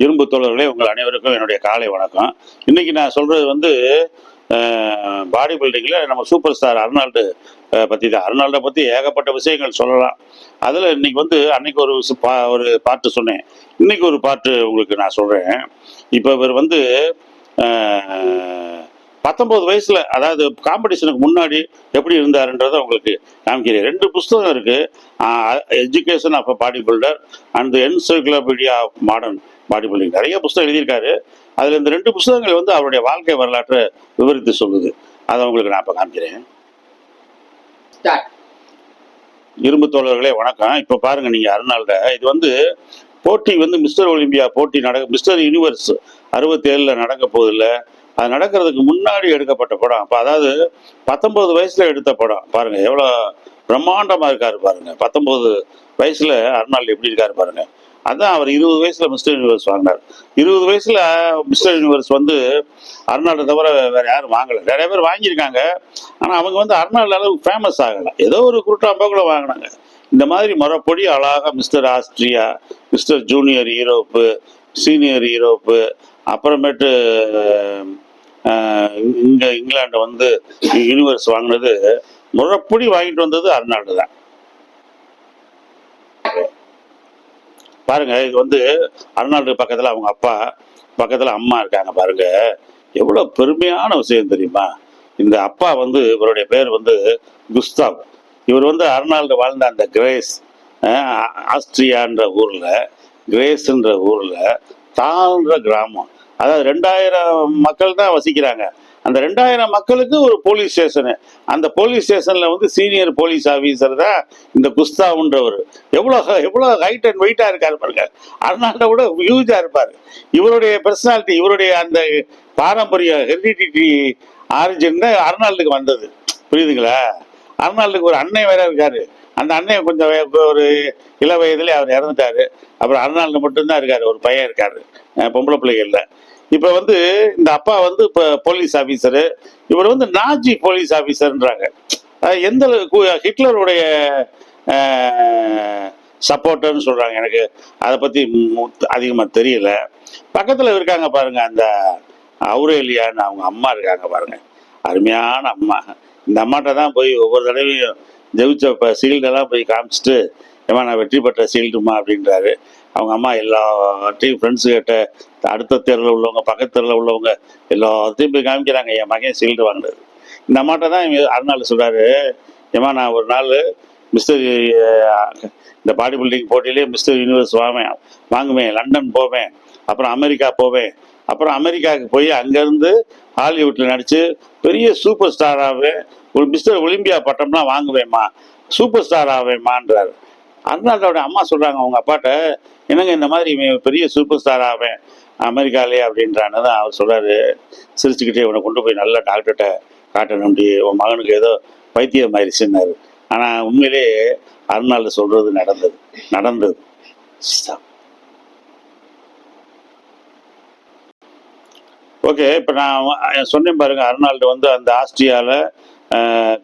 இரும்பு தோழர்களே, உங்கள் அனைவருக்கும் என்னுடைய காலை வணக்கம். இன்னைக்கு நான் சொல்றது வந்து பாடி பில்டிங்ல நம்ம சூப்பர் ஸ்டார் அர்னால்டு பத்தி தான். அர்னால்டை பத்தி ஏகப்பட்ட விஷயங்கள் சொல்லலாம். அதுல இன்னைக்கு வந்து அன்னைக்கு ஒரு பாட்டு சொன்னேன். இன்னைக்கு ஒரு பாட்டு உங்களுக்கு நான் சொல்றேன். இப்ப இவர் வந்து 19 வயசுல, அதாவது காம்படிஷனுக்கு முன்னாடி எப்படி இருந்தாருன்றத உங்களுக்கு காமிக்கிறேன். 2 புஸ்தகம் இருக்கு. Education of body builder and encyclopedia of modern body building. நிறைய புஸ்தகம் எழுதியிருக்காரு. அதுல இந்த 2 புஸ்தகங்கள் வந்து அவருடைய வாழ்க்கை வரலாற்றை விவரித்து சொல்லுது. அதை உங்களுக்கு நான் இப்ப காமிக்கிறேன். இரும்பு தோழர்களே வணக்கம். இப்ப பாருங்க, நீங்க அர்னால்ட இது வந்து போட்டி வந்து மிஸ்டர் ஒலிம்பியா போட்டி மிஸ்டர் யூனிவர்ஸ் 67ல நடக்க போதில்ல. அது நடக்கிறதுக்கு முன்னாடி எடுக்கப்பட்ட படம். அப்ப அதாவது 19 வயசுல எடுத்த படம். பாருங்க எவ்வளவு பிரம்மாண்டமா இருக்காரு பாருங்க. 19 வயசுல அர்னால்டு எப்படி இருக்காரு பாருங்க. அதான் அவர் 20 வயசுல மிஸ்டர் யூனிவர்ஸ் வாங்கினார். 20 வயசுல மிஸ்டர் யூனிவர்ஸ் வந்து அர்னால்டை தவிர வேற யாரும் வாங்கல. நிறைய பேர் வாங்கியிருக்காங்க. ஆனா அவங்க வந்து அர்னால்டு அளவுக்கு ஃபேமஸ் ஆகல. ஏதோ ஒரு குருட்டாம்போக்குல வாங்கினாங்க. இந்த மாதிரி முறைப்படி அழகாக mister Austria, mister junior Europe, senior Europe, அப்புறமேட்டு இங்க இங்கிலாந்து வந்து யூனிவர்ஸ் வாங்கினது முறைப்படி வாங்கிட்டு வந்தது அர்னால்டு தான். பாருங்க, இது வந்து அர்னால்டு பக்கத்துல அவங்க அப்பா, பக்கத்துல அம்மா இருக்காங்க பாருங்க. எவ்வளவு பெருமையான விஷயம் தெரியுமா? இந்த அப்பா வந்து இவருடைய பேர் வந்து குஸ்தாவ். இவர் வந்து அர்னால்டு வாழ்ந்த அந்த கிரேஸ் ஆஸ்திரியான்ற ஊர்ல, கிரேஸ்ன்ற ஊர்ல தாழ்ந்த கிராமம். அதாவது 2000 மக்கள் தான் வசிக்கிறாங்க. அந்த 2000 மக்களுக்கு ஒரு போலீஸ் ஸ்டேஷனு. அந்த போலீஸ் ஸ்டேஷன்ல வந்து சீனியர் போலீஸ் ஆபீசர் தான் இந்த குஸ்தாவுன்றவர். எவ்வளவு ஹைட் அண்ட் வெயிட்டா இருக்காரு பாருங்க. அர்னால்டை விட ஹியூஜா இருப்பாரு. இவருடைய பர்சனாலிட்டி, இவருடைய அந்த பாரம்பரிய ஹெரிடிட்டி ஆரிஜின் தான் அர்னால்டுக்கு வந்தது. புரியுதுங்களா? அர்னால்டுக்கு ஒரு அண்ணன் வேற இருக்காரு. அந்த அண்ணன் கொஞ்சம் ஒரு இள வயதுல அவர் இறந்துட்டாரு. அப்புறம் அர்னால்டு மட்டும்தான் இருக்காரு. ஒரு பையன் இருக்காரு, பொம்பளை பிள்ளைகள்ல. இப்ப வந்து இந்த அப்பா வந்து இப்ப போலீஸ் ஆபீசரு. இவர் வந்து நாஜி போலீஸ் ஆபீசர்ன்றாங்க. எந்த ஹிட்லருடைய சப்போர்ட்டர்னு சொல்றாங்க. எனக்கு அதை பத்தி அதிகமா தெரியல. பக்கத்துல இருக்காங்க பாருங்க, அந்த அவுரேலியான்னு அவங்க அம்மா இருக்காங்க பாருங்க. அருமையான அம்மா. இந்த அம்மாட்ட தான் போய் ஒவ்வொரு தடவையும் ஜெயிச்ச சீல்டெல்லாம் போய் காமிச்சிட்டு, ஏமா நான் வெற்றி பெற்ற சீல்டுமா அப்படின்றாரு. அவங்க அம்மா எல்லாத்தையும் ஃப்ரெண்ட்ஸு கிட்ட, அடுத்த தெருவில் உள்ளவங்க, பக்கத்து தெருவில் உள்ளவங்க எல்லாத்தையும் போய் காமிக்கிறாங்க என் மகன் சீல்டு வாங்கினது. இந்த அம்மாட்ட தான் அர்னால்டு சொல்றாரு, ஏமா நான் ஒரு நாள் மிஸ்டர் இந்த பாடி பில்டிங் போட்டியிலே மிஸ்டர் யூனிவர்ஸ் வாங்குவேன், லண்டன் போவேன், அப்புறம் அமெரிக்கா போவேன், அப்புறம் அமெரிக்காவுக்கு போய் அங்கேருந்து ஹாலிவுட்டில் நடித்து பெரிய சூப்பர் ஸ்டார் ஆவேன், ஒரு மிஸ்டர் ஒலிம்பியா பட்டம்லாம் வாங்குவேம்மா, சூப்பர் ஸ்டார் ஆவேம்மான்றாரு. அர்னால்டோட அம்மா சொல்கிறாங்க அவங்க அப்பாட்ட, என்னங்க இந்த மாதிரி பெரிய சூப்பர் ஸ்டார் ஆவேன் அமெரிக்காலே அப்படின்றான்னு தான் அவர் சொல்கிறாரு. சிரிச்சுக்கிட்டே இவனை கொண்டு போய் நல்ல டாக்டர்கிட்ட காட்டணும், அப்படி உன் மகனுக்கு ஏதோ பைத்தியம் ஆயிடுச்சுன்னாரு. ஆனால் உண்மையிலே அர்னால்டு சொல்கிறது நடந்தது. ஓகே, இப்போ நான் சொன்னேன் பாருங்க, அர்னால்டு வந்து அந்த ஆஸ்திரியாவில்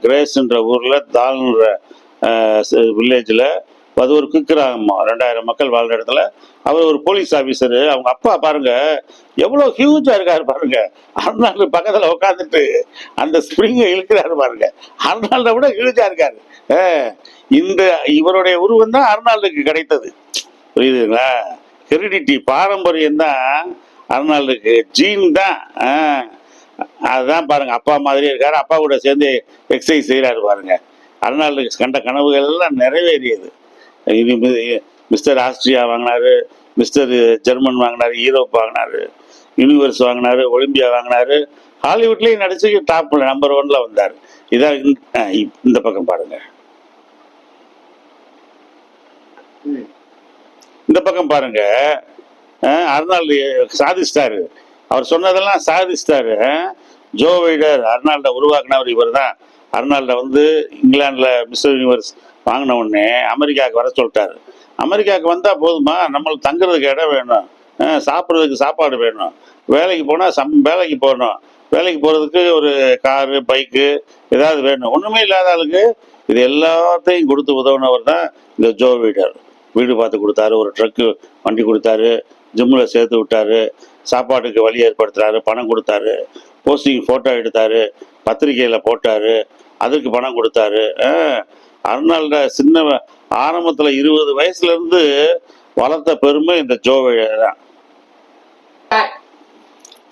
கிரேஸ்ன்ற ஊரில் தால்ன்ற வில்லேஜில், அது ஒரு குக்கிராமம், 2000 மக்கள் வாழ்ற இடத்துல அவர் ஒரு போலீஸ் ஆபீசரு. அவங்க அப்பா பாருங்க எவ்வளோ ஹியூஜா இருக்காரு பாருங்க. அர்னால்டு பக்கத்தில் உட்காந்துட்டு அந்த ஸ்ப்ரிங்கை இழுக்கிறாரு பாருங்க. அர்னால்டை விட ஹியூஜா இருக்காரு. இந்த இவருடைய உருவம் தான் அர்னால்டுக்கு கிடைத்தது. புரியுதுங்களா? ஹெரிடிட்டி, பாரம்பரியம் தான் அர்னால்டுக்கு, ஜீன் தான். அதுதான் பாருங்க, அப்பா மாதிரியே இருக்காரு. அப்பா கூட சேர்ந்து எக்ஸசைஸ் செய்யறாரு பாருங்க. அர்னால்டுக்கு கண்ட கனவுகள் எல்லாம் நிறைவேறியது. மிஸ்டர் ஆஸ்திரியா வாங்கினாரு, மிஸ்டர் ஜெர்மன் வாங்கினாரு, யூரோப் வாங்கினாரு, யூனிவர்ஸ் வாங்கினாரு, ஒலிம்பியா வாங்கினாரு, ஹாலிவுட்லயும் நடிச்சு டாப் நம்பர் 1ல வந்தார். இதான் இந்த பக்கம் பாருங்க, இந்த பக்கம் பாருங்க. அர்னால்டு சாதிச்சிட்டாரு. அவர் சொன்னதெல்லாம் சாதிச்சிட்டாரு. ஜோ வைடர் அர்னால்டை உருவாக்குனவர் இவர் தான். அர்னால்டை வந்து இங்கிலாந்துல மிஸ்டர் யூனிவர்ஸ் வாங்கின உடனே அமெரிக்காவுக்கு வர சொல்லிட்டாரு. அமெரிக்காவுக்கு வந்தா போதுமா, நம்மளுக்கு தங்குறதுக்கு இடம் வேணும், சாப்பிட்றதுக்கு சாப்பாடு வேணும், வேலைக்கு போனால் வேலைக்கு போகணும், வேலைக்கு போகிறதுக்கு ஒரு காரு பைக்கு ஏதாவது வேணும். ஒன்றுமே இல்லாத ஆளுக்கு இது எல்லாத்தையும் கொடுத்து உதவுனவர் தான் இந்த ஜோ வைடர். வீடு பார்த்து கொடுத்தாரு, ஒரு ட்ரக்கு வண்டி கொடுத்தாரு, ஜிம்மில் சேர்த்து விட்டாரு, சாப்பாட்டுக்கு வழி ஏற்படுத்துறாரு, பணம் கொடுத்தாரு, போஸ்டிங் ஃபோட்டோ எடுத்தாரு, பத்திரிகையில் போட்டாரு, அதுக்கு பணம் கொடுத்தாரு. அர்னால்ட சின்ன ஆரம்பத்தில் 20 வயசுலேருந்து வளர்த்த பெருமை இந்த ஜோவே தான்.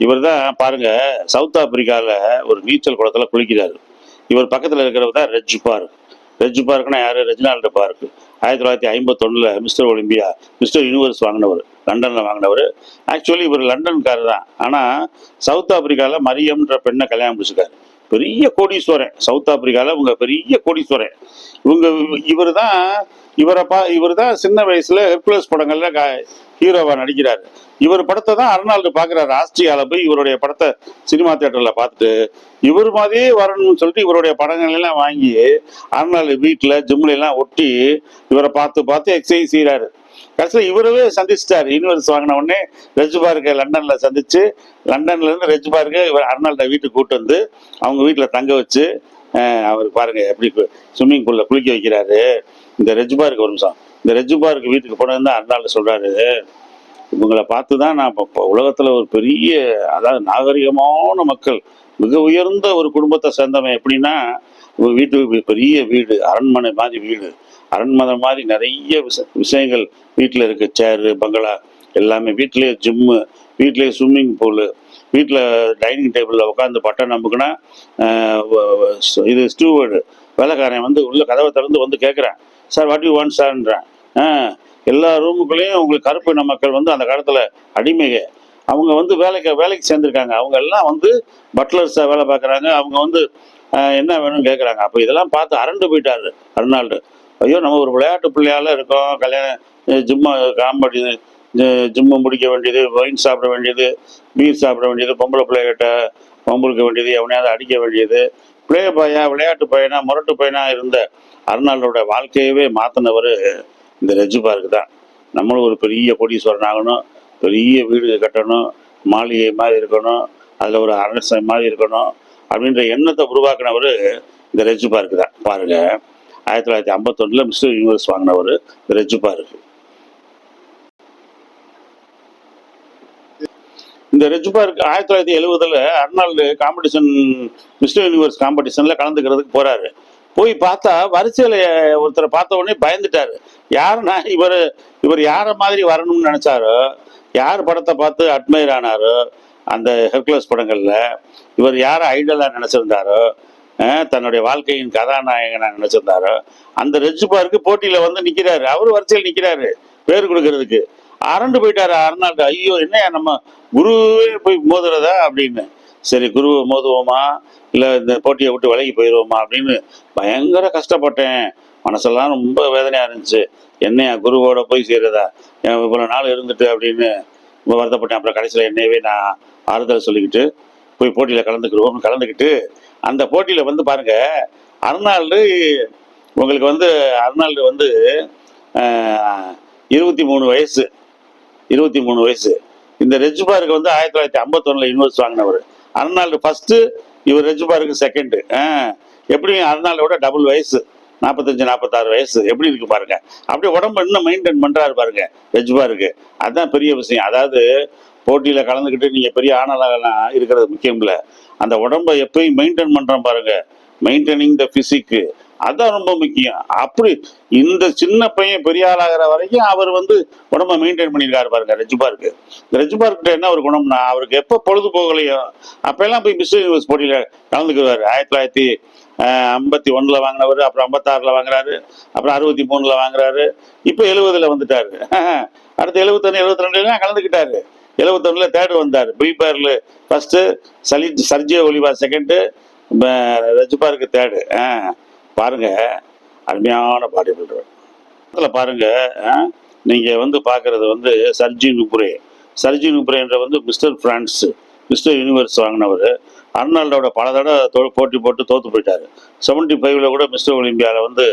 இவர் தான் பாருங்க, சவுத் ஆப்பிரிக்காவில் ஒரு நீச்சல் குளத்தில் குளிக்கிறாரு. இவர் பக்கத்தில் இருக்கிறவர் தான் ரெஜ் பார்க். ரெஜ் பார்க்னா யாரு? Reginald Park. 1951 mister Olympia, mister Universe வாங்கினவர், லண்டனில் வாங்கினவர். ஆக்சுவலி இவர் லண்டன்காரர் தான், ஆனால் சவுத் ஆப்பிரிக்காவில் மரியம்ன்ற பெண்ணை கல்யாணம் முடிச்சுக்காரு. பெரிய கோடீஸ்வரன் சவுத் ஆப்பிரிக்காவில், இவங்க பெரிய கோடீஸ்வரன். இவர் தான் இவர் தான் சின்ன வயசுல ஹெர்குலஸ் படங்கள்ல ஹீரோவா நடிக்கிறாரு. இவர் படத்தை தான் அர்னால்டு பாக்குறாரு. ஆஸ்திரியால போய் இவருடைய படத்தை சினிமா தியேட்டர்ல பார்த்துட்டு இவர் மாதிரியே வரணும்னு சொல்லிட்டு இவருடைய படங்கள் எல்லாம் வாங்கி அர்னால்டு வீட்டுல ஜிம்ல எல்லாம் ஒட்டி இவரை பார்த்து பார்த்து எக்ஸசைஸ் செய்யறாரு. கடைசியில் இவரவே சந்திச்சிட்டாரு. யூனிவர்ஸ் வாங்கின உடனே ரெஜ் பார்க்க லண்டன்ல சந்திச்சு, லண்டன்ல இருந்து ரெஜ் பார்க்க இவர் அர்னால்டை வீட்டுக்கு கூட்டு வந்து அவங்க வீட்டுல தங்க வச்சு அவர் பாருங்க எப்படி ஸ்விம்மிங் பூல்ல குளிக்க வைக்கிறாரு. இந்த ரெஜ் பார்க் ஒரு நிமிஷம், இந்த ரெஜ் பார்க் வீட்டுக்கு போனது தான் அர்னால்டு சொல்றாரு, இவங்களை பார்த்து தான் நான் இப்போ உலகத்துல ஒரு பெரிய, அதாவது நாகரிகமான மக்கள், மிக உயர்ந்த ஒரு குடும்பத்தை சேர்ந்தவன். எப்படின்னா வீட்டுக்கு பெரிய வீடு, அரண்மனை மாதிரி வீடு, அரண்மனை மாதிரி நிறைய விஷயங்கள் வீட்டில் இருக்கு. சேரு, பங்களா எல்லாமே வீட்லேயே, ஜிம்மு வீட்லேயே, ஸ்விம்மிங் பூலு வீட்டில், டைனிங் டேபிளில் உட்காந்து பட்டன் நம்புக்குன்னா இது ஸ்டூவர்டு வேலைக்காரன் வந்து உள்ள கதவை திறந்து வந்து கேட்குறேன், சார் வாட் யூ வாண்ட் சார்ன்றேன். எல்லா ரூமுக்குள்ளேயும் உங்களுக்கு கருப்பின மக்கள் வந்து அந்த காலத்தில் அடிமைக, அவங்க வந்து வேலைக்கு சேர்ந்துருக்காங்க. அவங்க எல்லாம் வந்து பட்லர்ஸாக வேலை பார்க்குறாங்க. அவங்க வந்து என்ன வேணும்னு கேட்குறாங்க. அப்போ இதெல்லாம் பார்த்து அரண்டு போயிட்டாரு அர்னால்டு. ஐயோ, நம்ம ஒரு விளையாட்டு பிள்ளையால இருக்கோம், கல்யாணம் ஜிம்மு முடிக்க வேண்டியது, ஒயின் சாப்பிட வேண்டியது, பீர் சாப்பிட வேண்டியது, பொம்பளை பிள்ளைகிட்ட பொம்பளுக்க வேண்டியது, எவனையாவது அடிக்க வேண்டியது, பிளே பாயா, விளையாட்டு பையனா, முரட்டு பையனா இருந்த அர்னால்டோட வாழ்க்கையவே மாற்றினவர் இந்த ரெஜ் பார்க் தான். நம்மளும் ஒரு பெரிய கோடீஸ்வரன் ஆகணும், பெரிய வீடு கட்டணும், மாளிகை மாதிரி இருக்கணும், அதில் ஒரு அரசை மாதிரி இருக்கணும் அப்படின்ற எண்ணத்தை உருவாக்குனவர் இந்த ரெஜ் பார்க் தான். பாருங்க, 1951 மிஸ்டர் யூனிவர்ஸ் வாங்கினவர் இந்த ரெஜ் பார்க். இந்த Reg Park 1970 Arnold competition, mister Universe காம்படிஷன்ல கலந்துக்கிறதுக்கு போறாரு. போய் பார்த்தா வரிசையில ஒருத்தரை பார்த்த உடனே பயந்துட்டாரு. யாருன்னா இவர் யார மாதிரி வரணும்னு நினைச்சாரோ, யார் படத்தை பார்த்து அட்மையர் ஆனாரோ, அந்த ஹெர்குலஸ் படங்கள்ல இவர் யார ஐடலா நினைச்சிருந்தாரோ, தன்னுடைய வாழ்க்கையின் கதாநாயகனா நினைச்சிருந்தாரோ, அந்த ரெஜ் பார்க்கு போட்டியில வந்து நிக்கிறாரு. அவரு வரிசையில் நிக்கிறாரு பேர் கொடுக்கறதுக்கு. அரண்டு போயிட்டாரு அர்னால்டு. ஐயோ, என்ன நம்ம குருவே போய் மோதுறதா அப்படின்னு. சரி, குருவை மோதுவோமா இல்லை இந்த போட்டியை விட்டு விலகி போயிடுவோமா அப்படின்னு பயங்கர கஷ்டப்பட்டேன். மனசெல்லாம் ரொம்ப வேதனையாக இருந்துச்சு. என்னையா குருவோட போய் செய்கிறதா, இவ்வளோ நாள் இருந்துட்டு அப்படின்னு ரொம்ப வருத்தப்பட்டேன். அப்புறம் கடைசியில் என்னையவே நான் ஆறுதல் சொல்லிக்கிட்டு போய் போட்டியில் கலந்துக்கிட்டு அந்த போட்டியில் வந்து பாருங்க, அர்னால்டு உங்களுக்கு வந்து அர்னால்டு வந்து 23 வயசு. இந்த ரெஜ் பார்க் வந்து 1951 யூனிவர்ஸ் வாங்கினவர். அர்னால்டு ஃபர்ஸ்ட், இவர் ரெஜ் பார்க் செகண்ட். எப்படி அர்னால்டோட டபுள் வயசு, 45-46 வயசு. எப்படி இருக்கு பாருங்க. அப்படியே உடம்பு இன்னும் மெயின்டைன் பண்றாரு பாருங்க ரெஜ் பார்க். அதுதான் பெரிய விஷயம். அதாவது போட்டியில கலந்துக்கிட்டு நீங்க பெரிய ஆணலாகலாம் இருக்கிறது முக்கியம் இல்லை, அந்த உடம்பை எப்பயும் மெயின்டைன் பண்றோம் பாருங்க, மெயின்டைனிங் த பிசிக், அதான் ரொம்ப முக்கியம். அப்படி இந்த சின்ன பையன் பெரிய ஆளாகிற வரைக்கும் அவர் வந்து உடம்ப மெயின்டைன் பண்ணியிருக்காரு பாருங்க ரெஜ் பார்க். இந்த ரெஜ் பார்க்கிட்ட என்ன ஒரு குணம்னா, அவருக்கு எப்போ பொழுது போகலையோ அப்பெல்லாம் போய் மிஸ்டர் யூனிவர்ஸ் போட்டியில கலந்துக்குவார். 1951 வாங்கினவர், அப்புறம் 56 வாங்குறாரு, அப்புறம் 63 வாங்குறாரு, இப்போ 70 வந்துட்டாரு. அடுத்து 71, 72 கலந்துக்கிட்டாரு. 71 தேர்டு வந்தார். பில்பேர்ல first, Sergio Oliva second, Reg Park third. பாருங்க, அருமையான பாடி பில்டர். பாருங்க, நீங்க வந்து பாக்குறது வந்து சர்ஜி நுப்ரேன்ற வந்து மிஸ்டர் பிரான்ஸ், மிஸ்டர் யூனிவர்ஸ் வாங்கினவர். அர்னால்டோட பல தடவை போட்டி போட்டு தோத்து போயிட்டாரு. 75 கூட மிஸ்டர் ஒலிம்பியாவில் வந்து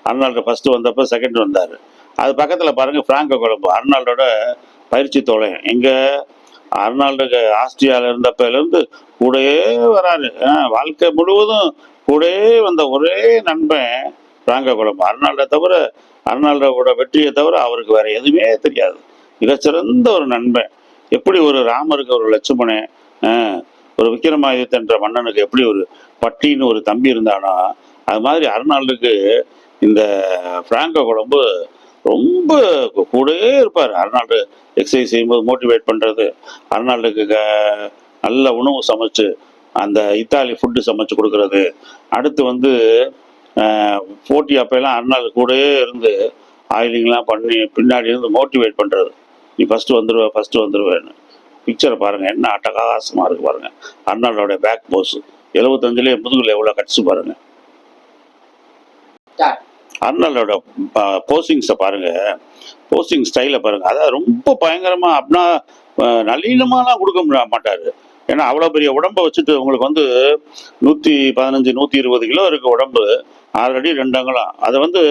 அர்னால்டு ஃபர்ஸ்ட் வந்தப்போ செகண்ட் வந்தார். அது பக்கத்தில் பாருங்க பிராங்கோ கொலம்போ, அர்னால்டோட பயிற்சி தோழன். எங்க அர்னால்டுக்கு ஆஸ்திரியாவில் இருந்தப்பிலிருந்து கூடயே வராரு. வாழ்க்கை முழுவதும் கூடயே வந்த ஒரே நண்பன் பிராங்கோ கொலம்போ. அர்னால்டை தவிர, அர்னால்டோட வெற்றியை தவிர அவருக்கு வேற எதுவுமே தெரியாது. மிகச்சிறந்த ஒரு நண்பன். எப்படி ஒரு ராமருக்கு ஒரு லட்சுமணன், ஒரு விக்ரமாதித்யன் என்ற மன்னனுக்கு எப்படி ஒரு பட்டின்னு ஒரு தம்பி இருந்தானோ, அது மாதிரி அர்னால்டுக்கு இந்த பிராங்கோ கொலம்பு ரொம்ப கூடவே இருப்பார். அர்னால்டு எக்ஸசைஸ் செய்யும்போது மோட்டிவேட் பண்ணுறது, அர்னால்டுக்கு நல்ல உணவு சமைச்சு அந்த இத்தாலி ஃபுட்டு சமைச்சு கொடுக்கறது. அடுத்து வந்து போட்டி அப்பெல்லாம் அர்னால்டு கூடவே இருந்து ஆயிலிங்லாம் பண்ணி பின்னாடி இருந்து மோட்டிவேட் பண்ணுறது. நீ ஃபஸ்ட்டு வந்துடுவேன்னு. பிக்சரை பாருங்கள், என்ன அட்டகாசமாக இருக்குது பாருங்கள். அர்னால்டோட பேக் போஸ் 75லேயே முதுகில் எவ்வளோ கட்சி பாருங்கள். அர்னால்டோட போஸ்டிங்ஸை பாருங்க, போஸ்டிங் ஸ்டைலை பாருங்க. அதாவது ரொம்ப பயங்கரமா அப்படின்னா நளினமாலாம் கொடுக்க மாட்டாரு. ஏன்னா அவ்வளோ பெரிய உடம்பை வச்சுட்டு உங்களுக்கு வந்து 115 120 கிலோ இருக்கு உடம்பு, ஆல்ரெடி 2 அங்கலம். அதை வந்து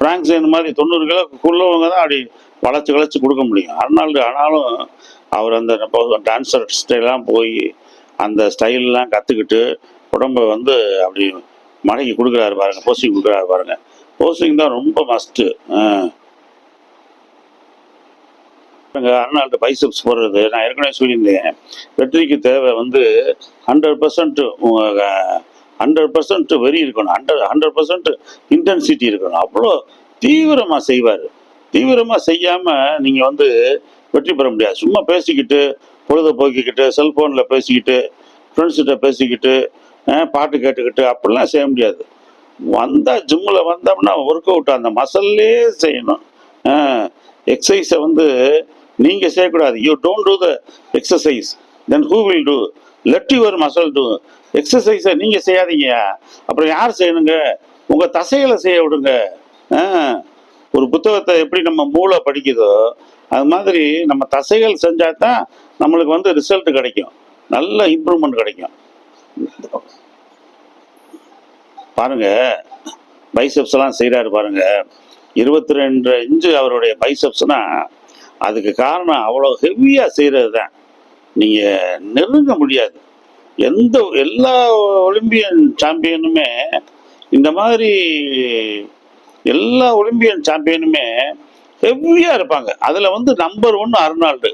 பிராங்க்சைன் மாதிரி 90 கிலோக்குள்ளவங்க தான் அப்படி வளைச்சு வளைச்சு கொடுக்க முடியும். அர்னால்டு ஆனாலும் அவர் அந்த டான்ஸர் ஸ்டைலாம் போய் அந்த ஸ்டைல்லாம் கற்றுக்கிட்டு உடம்பை வந்து அப்படி மடக்கி கொடுக்குறாரு பாருங்க, போஸ்டிங் கொடுக்குறாரு பாருங்க. போஸ்டிங் தான் ரொம்ப மஸ்ட்டு. அர்னால்டு பைசப்ஸ் போடுறது நான் ஏற்கனவே சொல்லியிருந்தேன். வெற்றிக்கு தேவை வந்து 100% வெறி இருக்கணும், 100% இன்டென்சிட்டி இருக்கணும். அவ்வளோ தீவிரமாக செய்வார். தீவிரமாக செய்யாமல் நீங்கள் வந்து வெற்றி பெற முடியாது. சும்மா பேசிக்கிட்டு பொழுதை போக்கிக்கிட்டு செல்ஃபோனில் பேசிக்கிட்டு ஃப்ரெண்ட்ஸ்கிட்ட பேசிக்கிட்டு பாட்டு கேட்டுக்கிட்டு அப்படிலாம் செய்ய முடியாது. வந்தால் ஜிம்மில் வந்தோம்னா ஒர்க் அவுட் அந்த மசில்லே செய்யணும். எக்ஸசைஸை வந்து நீங்கள் செய்யக்கூடாது. You don't do the exercise, then who will do? Let your muscle do. எக்ஸசைஸை நீங்கள் செய்யாதீங்க, அப்புறம் யார் செய்யணுங்க? உங்கள் தசைகளை செய்ய விடுங்க. ஒரு புத்தகத்தை எப்படி நம்ம மூளை படிக்குதோ அது மாதிரி நம்ம தசைகள் செஞ்சால் தான் நம்மளுக்கு வந்து ரிசல்ட் கிடைக்கும், நல்ல இம்ப்ரூவ்மெண்ட் கிடைக்கும். பாருங்க, பைசப்ஸ் எல்லாம் செய்கிறாரு பாருங்க. 22 இன்ச்சு அவருடைய பைசப்ஸ்னா அதுக்கு காரணம் அவ்வளோ ஹெவியாக செய்கிறது தான். நீங்கள் நெருங்க முடியாது. எல்லா ஒலிம்பியன் சாம்பியனுமே இந்த மாதிரி, எல்லா ஒலிம்பியன் சாம்பியனுமே ஹெவியாக இருப்பாங்க. அதில் வந்து நம்பர் 1 அர்னால்டு,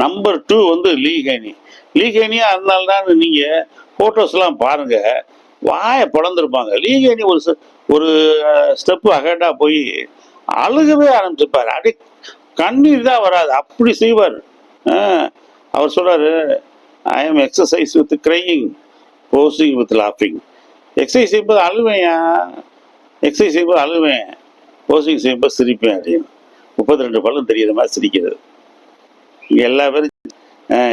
நம்பர் 2 வந்து லீஹேனியா அர்னால்டான்னு நீங்கள் ஃபோட்டோஸ்லாம் பாருங்கள், வாயை பிளந்துருப்பாங்க. லீகேனி ஒரு ஸ்டெப்பு அகேண்டாக போய் அழுகவே ஆரம்பிச்சிருப்பார். அப்படி கண்ணீர் தான் வராது, அப்படி செய்வார். அவர் சொல்றாரு, I am exercise with crying, posing with லாஃபிங். எக்ஸசைஸ் செய்யும்போது அழுவேன், போசிங் செய்யும்போது சிரிப்பேன் அப்படின்னு. 32 பல்லும் தெரியுற மாதிரி சிரிக்கிறது. இங்கே எல்லா பேரும்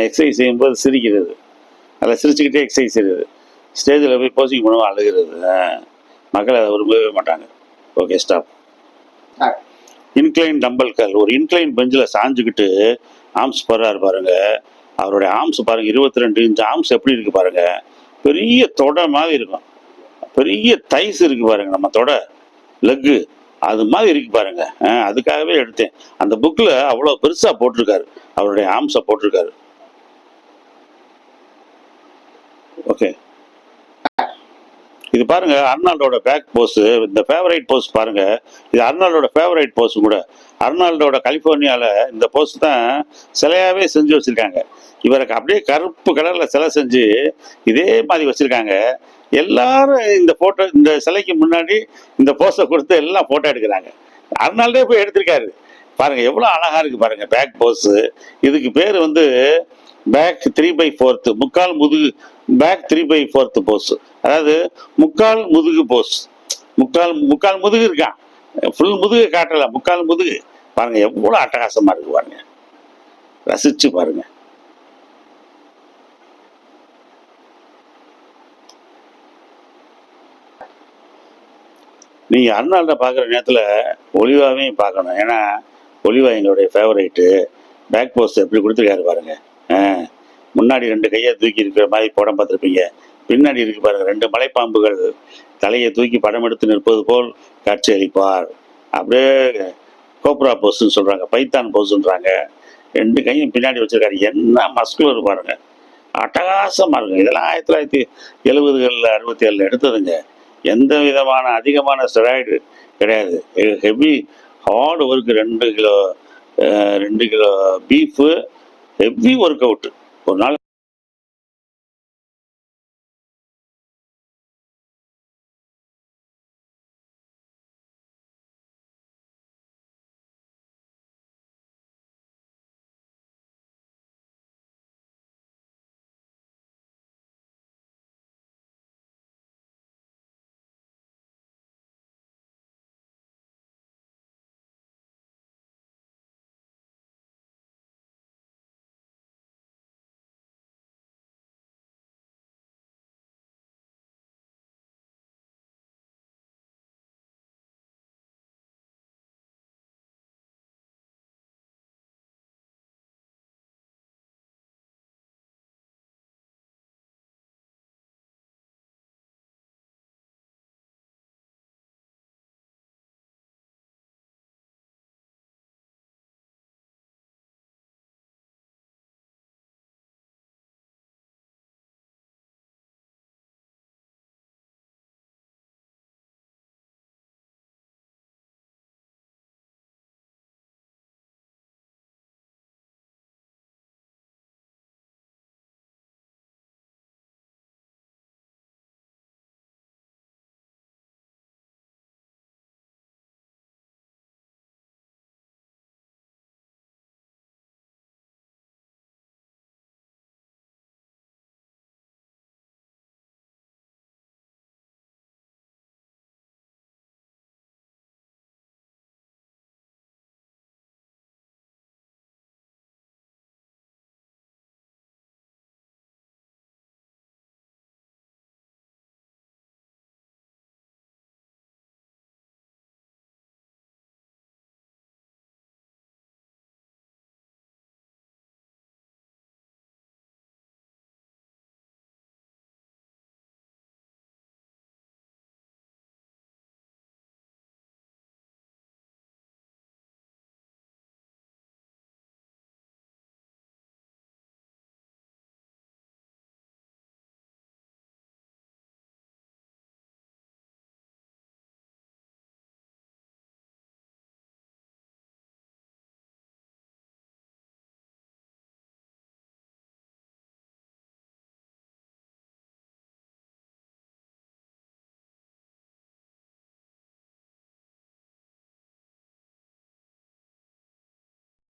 எக்ஸசைஸ் செய்யும்போது சிரிக்கிறது, அதில் சிரிச்சுக்கிட்டே எக்ஸசைஸ் செய்கிறது. ஸ்டேஜில் போய் போசிங் பண்ணுவோம் அழுகிறது. மக்கள் அதை விரும்பவே மாட்டாங்க. Okay, stop. இன்க்ளைன் டம்பல் கல், ஒரு இன்க்ளைன் பெஞ்சில் சாஞ்சுக்கிட்டு ஆர்ம்ஸ் போடுறாரு பாருங்க. அவருடைய ஆர்ம்ஸ் பாருங்க, 22 இன்ச் ஆர்ம்ஸ் எப்படி இருக்கு பாருங்க. பெரிய தொடை மாதிரி இருக்கும், பெரிய தைஸ் இருக்கு பாருங்க, நம்ம தொடை லெக்கு அது மாதிரி இருக்கு பாருங்க. அதுக்காகவே எடுத்தேன். அந்த புக்கில் அவ்வளோ பெருசாக போட்டிருக்காரு, அவருடைய ஆர்ம்ஸை போட்டிருக்காரு. ஓகே, இது பாருங்க அர்னால்டோட பேக் போஸ். இந்த ஃபேவரைட் போஸ் பாருங்க, இது அர்னால்டோட ஃபேவரைட் போஸ் கூட. அர்னால்டோட கலிஃபோர்னியாவில் இந்த போஸ் தான் சிலையாவே செஞ்சு வச்சிருக்காங்க. இவருக்கு அப்படியே கருப்பு கலர்ல சிலை செஞ்சு இதே மாதிரி வச்சிருக்காங்க. எல்லாரும் இந்த போட்டோ, இந்த சிலைக்கு முன்னாடி இந்த போஸை கொடுத்து எல்லாம் போட்டோ எடுக்கிறாங்க. அர்னால்டே போய் எடுத்திருக்காரு பாருங்க, எவ்வளோ அழகா இருக்கு பாருங்க பேக் போஸ். இதுக்கு பேர் வந்து பேக் 3/4, முக்கால் முதுகு, பேக் 3/4 போஸ். அதாவது முக்கால் முதுகு போஸ். முக்கால் முதுகு இருக்கான், ஃபுல் முதுகு காட்டல, முக்கால் முதுகு. பாருங்க எவ்வளவு அட்டகாசமா இருக்கு பாருங்க, ரசிச்சு பாருங்க. நீங்க அர்னால்ட பாக்குற நேரத்துல ஒலிவாவையும் பார்க்கணும். ஏன்னா ஒலிவா எங்களுடைய ஃபேவரைட்டு. பேக் போஸ்ட் எப்படி கொடுத்துருக்காரு பாருங்க. முன்னாடி 2 கையை தூக்கி இருக்கிற மாதிரி படம் பார்த்துருப்பீங்க. பின்னாடி இருக்கு பாருங்க 2 மலைப்பாம்புகள் தலையை தூக்கி படம் எடுத்து நிற்பது போல் காட்சி அளிப்பார். அப்படியே கோப்ரா போஸ்ன்னு சொல்றாங்க, பைத்தான் போஸ்ன்றாங்க. 2 கையும் பின்னாடி வச்சிருக்காரு. என்ன மஸ்குலர் பாருங்க, அட்டகாசமா இருக்கு. இதெல்லாம் 1970களில் 67 எடுத்ததுங்க. எந்த விதமான அதிகமான ஸ்டெராய்டு கிடையாது. Heavy hard work. 2 kilo 2 kilo beef, heavy work out ஒரு நாள்